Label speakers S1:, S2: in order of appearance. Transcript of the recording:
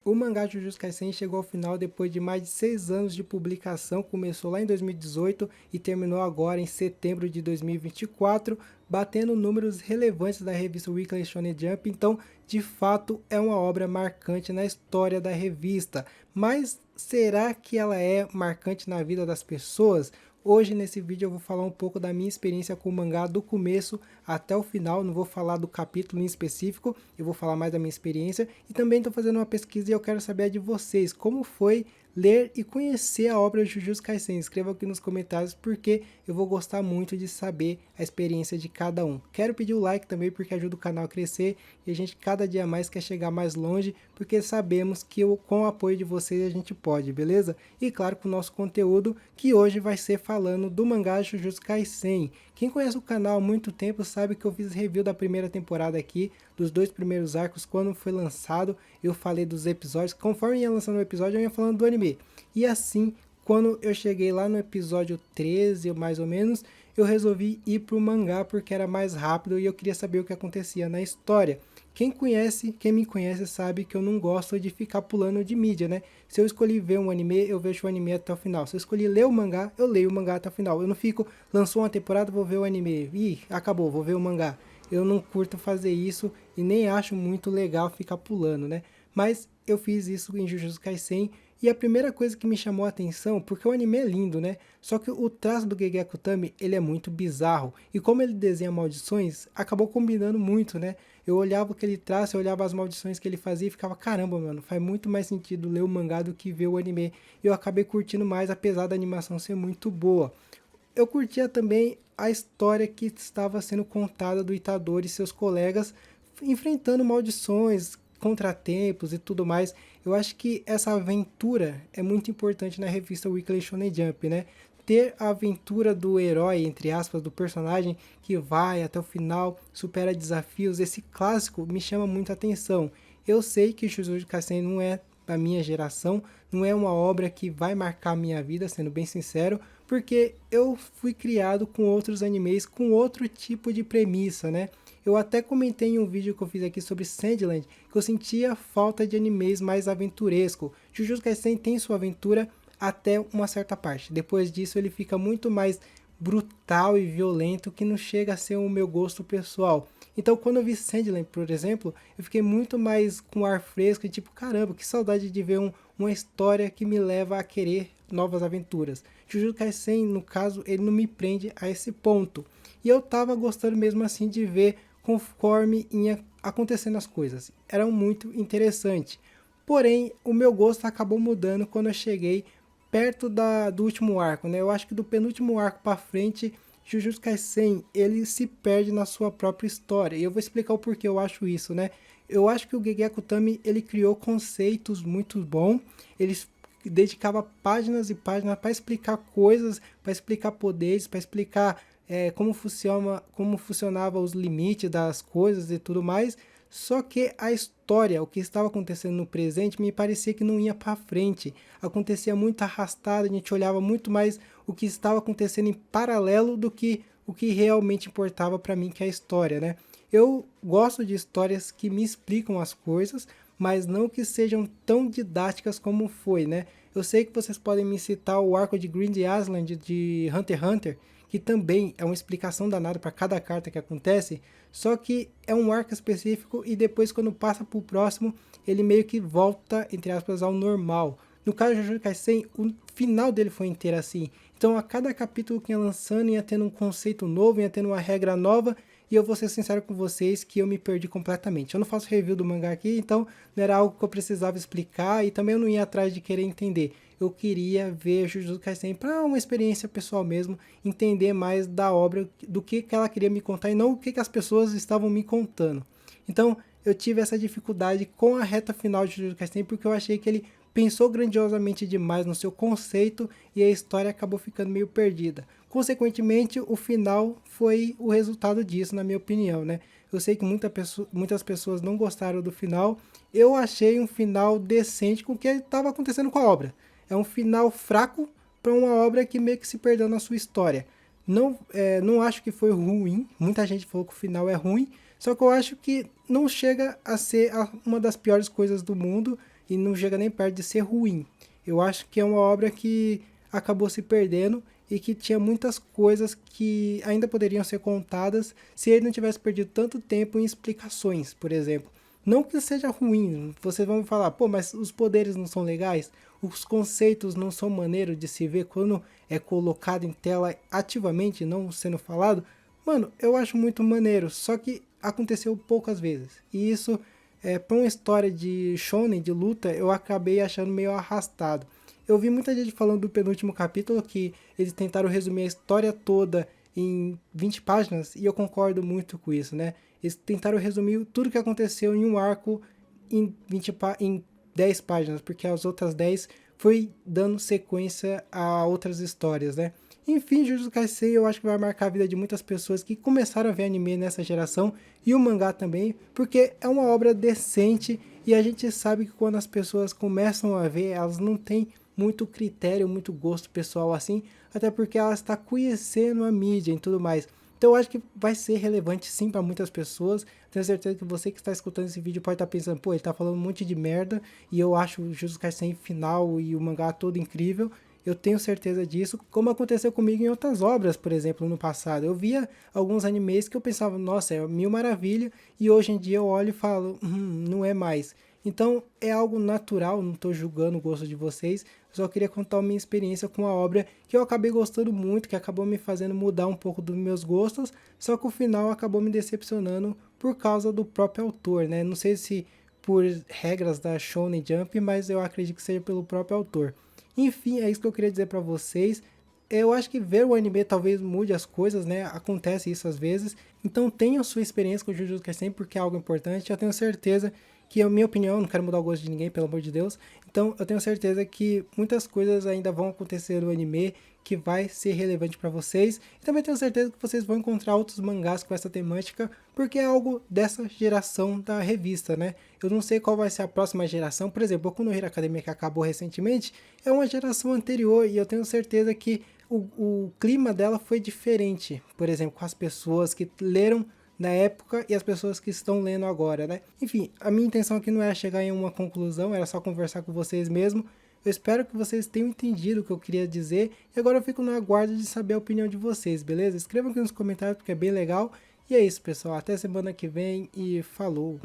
S1: O mangá Jujutsu Kaisen chegou ao final depois de mais de 6 anos de publicação, começou lá em 2018 e terminou agora em setembro de 2024, batendo números relevantes da revista Weekly Shonen Jump, então de fato é uma obra marcante na história da revista. Mas será que ela é marcante na vida das pessoas? Hoje nesse vídeo eu vou falar um pouco da minha experiência com o mangá do começo até o final, não vou falar do capítulo em específico, eu vou falar mais da minha experiência e também estou fazendo uma pesquisa e eu quero saber de vocês, como foi ler e conhecer a obra Jujutsu Kaisen. Escreva aqui nos comentários porque eu vou gostar muito de saber a experiência de cada um. Quero pedir o like também porque ajuda o canal a crescer e a gente cada dia mais quer chegar mais longe porque sabemos que com o apoio de vocês a gente pode, beleza? E claro, com o nosso conteúdo que hoje vai ser falando do mangá Jujutsu Kaisen. Quem conhece o canal há muito tempo sabe que eu fiz review da primeira temporada aqui, dos 2 primeiros arcos, quando foi lançado, eu falei dos episódios, conforme ia lançando o episódio eu ia falando do anime. E assim, quando eu cheguei lá no episódio 13, mais ou menos, eu resolvi ir pro mangá porque era mais rápido e eu queria saber o que acontecia na história. Quem me conhece sabe que eu não gosto de ficar pulando de mídia, né? Se eu escolhi ver um anime, eu vejo o anime até o final. Se eu escolhi ler o mangá, eu leio o mangá até o final. Eu não fico, lançou uma temporada, vou ver o anime. Ih, acabou, vou ver o mangá. Eu não curto fazer isso e nem acho muito legal ficar pulando, né? Mas eu fiz isso em Jujutsu Kaisen e a primeira coisa que me chamou a atenção, porque o anime é lindo, né? Só que o traço do Gege Akutami, ele é muito bizarro. E como ele desenha maldições, acabou combinando muito, né? Eu olhava aquele traço, eu olhava as maldições que ele fazia e ficava, caramba, mano, faz muito mais sentido ler o mangá do que ver o anime. Eu acabei curtindo mais, apesar da animação ser muito boa. Eu curtia também a história que estava sendo contada do Itadori e seus colegas enfrentando maldições, contratempos e tudo mais. Eu acho que essa aventura é muito importante na revista Weekly Shonen Jump, né? Ter a aventura do herói, entre aspas, do personagem que vai até o final, supera desafios, esse clássico me chama muita atenção. Eu sei que Jujutsu Kaisen não é da minha geração, não é uma obra que vai marcar a minha vida, sendo bem sincero, porque eu fui criado com outros animes, com outro tipo de premissa, né? Eu até comentei em um vídeo que eu fiz aqui sobre Sandland, que eu sentia falta de animes mais aventuresco. Jujutsu Kaisen tem sua aventura até uma certa parte. Depois disso ele fica muito mais brutal e violento, que não chega a ser o meu gosto pessoal. Então quando eu vi Sandland, por exemplo, eu fiquei muito mais com ar fresco e tipo, caramba, que saudade de ver uma história que me leva a querer novas aventuras. Jujutsu Kaisen, no caso, ele não me prende a esse ponto. E eu tava gostando mesmo assim de ver conforme ia acontecendo as coisas. Era muito interessante. Porém, o meu gosto acabou mudando quando eu cheguei perto do último arco, né? Eu acho que do penúltimo arco para frente, Jujutsu Kaisen, ele se perde na sua própria história. E eu vou explicar o porquê eu acho isso, né? Eu acho que o Gege Akutami, ele criou conceitos muito bons. Ele dedicava páginas e páginas para explicar coisas, para explicar poderes, para explicar como funcionava os limites das coisas e tudo mais. Só que a história, o que estava acontecendo no presente, me parecia que não ia para frente. Acontecia muito arrastado, a gente olhava muito mais o que estava acontecendo em paralelo do que o que realmente importava para mim, que é a história, né? Eu gosto de histórias que me explicam as coisas, mas não que sejam tão didáticas como foi, né? Eu sei que vocês podem me citar o arco de Green Island de Hunter x Hunter, que também é uma explicação danada para cada carta que acontece, só que é um arco específico e depois quando passa para o próximo, ele meio que volta, entre aspas, ao normal. No caso de Jujutsu Kaisen, o final dele foi inteiro assim. Então a cada capítulo que ia lançando, ia tendo um conceito novo, ia tendo uma regra nova, e eu vou ser sincero com vocês que eu me perdi completamente. Eu não faço review do mangá aqui, então não era algo que eu precisava explicar e também eu não ia atrás de querer entender. Eu queria ver Jujutsu Kaisen para uma experiência pessoal mesmo, entender mais da obra, do que ela queria me contar e não o que as pessoas estavam me contando. Então eu tive essa dificuldade com a reta final de Jujutsu Kaisen porque eu achei que ele pensou grandiosamente demais no seu conceito e a história acabou ficando meio perdida. Consequentemente, o final foi o resultado disso, na minha opinião, né? Eu sei que muitas pessoas não gostaram do final. Eu achei um final decente com o que estava acontecendo com a obra. É um final fraco para uma obra que meio que se perdeu na sua história. Não acho que foi ruim. Muita gente falou que o final é ruim. Só que eu acho que não chega a ser uma das piores coisas do mundo. e não chega nem perto de ser ruim. Eu acho que é uma obra que acabou se perdendo e que tinha muitas coisas que ainda poderiam ser contadas se ele não tivesse perdido tanto tempo em explicações, por exemplo. Não que seja ruim, vocês vão falar, pô, mas os poderes não são legais? Os conceitos não são maneiros de se ver quando é colocado em tela ativamente, não sendo falado? Mano, eu acho muito maneiro, só que aconteceu poucas vezes. E isso, pra uma história de shonen, de luta, eu acabei achando meio arrastado. Eu vi muita gente falando do penúltimo capítulo que eles tentaram resumir a história toda em 20 páginas e eu concordo muito com isso, né? Eles tentaram resumir tudo o que aconteceu em um arco em, em 10 páginas, porque as outras 10 foi dando sequência a outras histórias, né? Enfim, Jujutsu Kaisen eu acho que vai marcar a vida de muitas pessoas que começaram a ver anime nessa geração e o mangá também, porque é uma obra decente e a gente sabe que quando as pessoas começam a ver, elas não têm muito critério, muito gosto pessoal assim, até porque ela está conhecendo a mídia e tudo mais. Então eu acho que vai ser relevante sim para muitas pessoas. Tenho certeza que você que está escutando esse vídeo pode estar pensando, pô, ele está falando um monte de merda e eu acho o Jujutsu Kaisen final e o mangá todo incrível. Eu tenho certeza disso, como aconteceu comigo em outras obras, por exemplo, no passado. Eu via alguns animes que eu pensava, nossa, é mil maravilha, e hoje em dia eu olho e falo, não é mais. Então é algo natural, não estou julgando o gosto de vocês, só queria contar a minha experiência com a obra que eu acabei gostando muito, que acabou me fazendo mudar um pouco dos meus gostos, só que o final acabou me decepcionando por causa do próprio autor, né? Não sei se por regras da Shonen Jump, mas eu acredito que seja pelo próprio autor. Enfim, é isso que eu queria dizer pra vocês. Eu acho que ver o anime talvez mude as coisas, né? Acontece isso às vezes. Então tenha a sua experiência com o Jujutsu Kaisen porque é algo importante. Eu tenho certeza que, a minha opinião, não quero mudar o gosto de ninguém, pelo amor de Deus. Então eu tenho certeza que muitas coisas ainda vão acontecer no anime que vai ser relevante para vocês. E também tenho certeza que vocês vão encontrar outros mangás com essa temática, porque é algo dessa geração da revista, né? Eu não sei qual vai ser a próxima geração. Por exemplo, o Boku no Hero Academia que acabou recentemente é uma geração anterior e eu tenho certeza que o clima dela foi diferente. Por exemplo, com as pessoas que leram na época e as pessoas que estão lendo agora, né? Enfim, a minha intenção aqui não era chegar em uma conclusão, era só conversar com vocês mesmo. Eu espero que vocês tenham entendido o que eu queria dizer e agora eu fico no aguardo de saber a opinião de vocês, beleza? Escrevam aqui nos comentários porque é bem legal. E é isso, pessoal. Até semana que vem e falou!